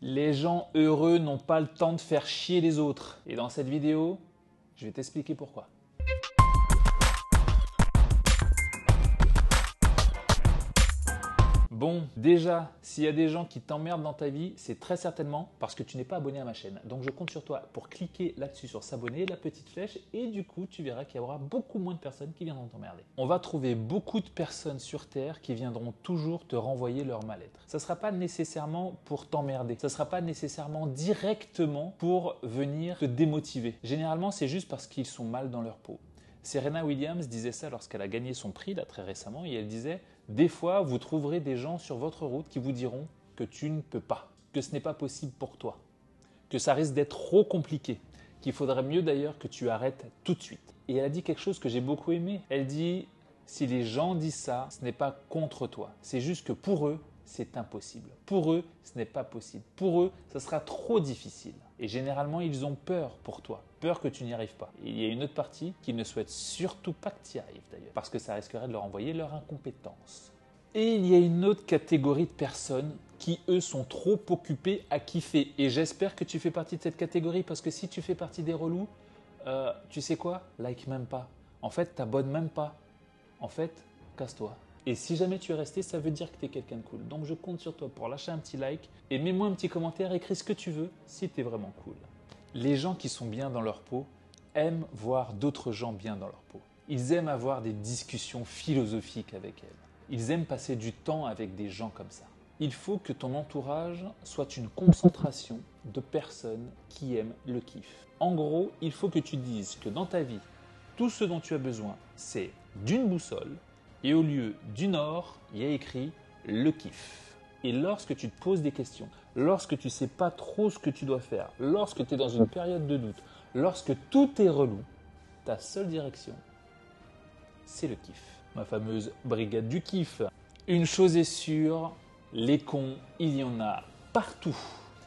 Les gens heureux n'ont pas le temps de faire chier les autres. Et dans cette vidéo, je vais t'expliquer pourquoi. Bon, déjà, s'il y a des gens qui t'emmerdent dans ta vie, c'est très certainement parce que tu n'es pas abonné à ma chaîne. Donc je compte sur toi pour cliquer là-dessus sur s'abonner, la petite flèche, et du coup, tu verras qu'il y aura beaucoup moins de personnes qui viendront t'emmerder. On va trouver beaucoup de personnes sur Terre qui viendront toujours te renvoyer leur mal-être. Ça ne sera pas nécessairement pour t'emmerder, ça ne sera pas nécessairement directement pour venir te démotiver. Généralement, c'est juste parce qu'ils sont mal dans leur peau. Serena Williams disait ça lorsqu'elle a gagné son prix là très récemment et elle disait « Des fois, vous trouverez des gens sur votre route qui vous diront que tu ne peux pas, que ce n'est pas possible pour toi, que ça risque d'être trop compliqué, qu'il faudrait mieux d'ailleurs que tu arrêtes tout de suite. » Et elle a dit quelque chose que j'ai beaucoup aimé. Elle dit « Si les gens disent ça, ce n'est pas contre toi, c'est juste que pour eux, c'est impossible. Pour eux, ce n'est pas possible. Pour eux, ça sera trop difficile. » Et généralement, ils ont peur pour toi, peur que tu n'y arrives pas. Et il y a une autre partie qui ne souhaite surtout pas que tu y arrives d'ailleurs, parce que ça risquerait de leur envoyer leur incompétence. Et il y a une autre catégorie de personnes qui, eux, sont trop occupés à kiffer. Et j'espère que tu fais partie de cette catégorie, parce que si tu fais partie des relous, tu sais quoi? Like même pas. En fait, t'abonnes même pas. En fait, casse-toi. Et si jamais tu es resté, ça veut dire que tu es quelqu'un de cool. Donc je compte sur toi pour lâcher un petit like et mets-moi un petit commentaire, écris ce que tu veux si tu es vraiment cool. Les gens qui sont bien dans leur peau aiment voir d'autres gens bien dans leur peau. Ils aiment avoir des discussions philosophiques avec elles. Ils aiment passer du temps avec des gens comme ça. Il faut que ton entourage soit une concentration de personnes qui aiment le kiff. En gros, il faut que tu dises que dans ta vie, tout ce dont tu as besoin, c'est d'une boussole, et au lieu du nord, il y a écrit le kiff. Et lorsque tu te poses des questions, lorsque tu ne sais pas trop ce que tu dois faire, lorsque tu es dans une période de doute, lorsque tout est relou, ta seule direction, c'est le kiff. Ma fameuse brigade du kiff. Une chose est sûre, les cons, il y en a partout.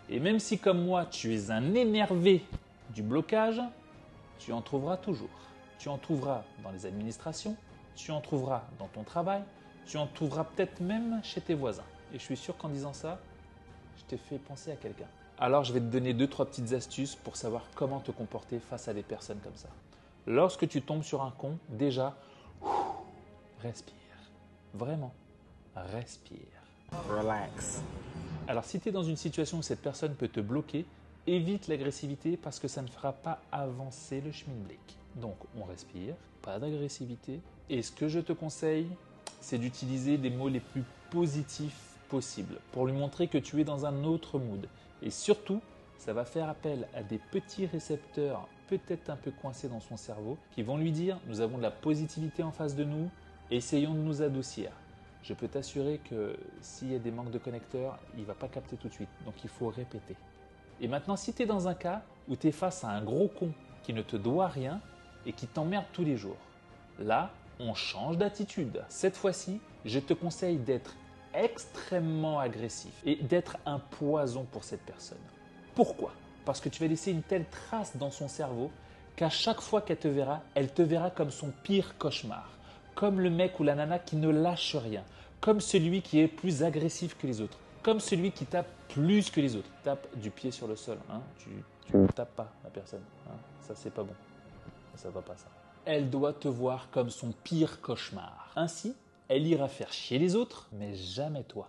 Et même si comme moi, tu es un énervé du blocage, tu en trouveras toujours. Tu en trouveras dans les administrations, tu en trouveras dans ton travail, tu en trouveras peut-être même chez tes voisins. Et je suis sûr qu'en disant ça, je t'ai fait penser à quelqu'un. Alors je vais te donner 2-3 petites astuces pour savoir comment te comporter face à des personnes comme ça. Lorsque tu tombes sur un con, déjà, respire. Vraiment, respire. Relax. Alors si tu es dans une situation où cette personne peut te bloquer, évite l'agressivité parce que ça ne fera pas avancer le schmilblick. Donc on respire, pas d'agressivité. Et ce que je te conseille, c'est d'utiliser les mots les plus positifs possibles pour lui montrer que tu es dans un autre mood. Et surtout, ça va faire appel à des petits récepteurs peut-être un peu coincés dans son cerveau qui vont lui dire « nous avons de la positivité en face de nous, essayons de nous adoucir ». Je peux t'assurer que s'il y a des manques de connecteurs, il ne va pas capter tout de suite. Donc il faut répéter. Et maintenant, si tu es dans un cas où tu es face à un gros con qui ne te doit rien et qui t'emmerde tous les jours, là, on change d'attitude. Cette fois-ci, je te conseille d'être extrêmement agressif et d'être un poison pour cette personne. Pourquoi? Parce que tu vas laisser une telle trace dans son cerveau qu'à chaque fois qu'elle te verra comme son pire cauchemar, comme le mec ou la nana qui ne lâche rien, comme celui qui est plus agressif que les autres, comme celui qui tape plus que les autres. Tape du pied sur le sol, hein. Tu ne tapes pas la personne, hein. Ça c'est pas bon, ça va pas ça. Elle doit te voir comme son pire cauchemar. Ainsi, elle ira faire chier les autres, mais jamais toi.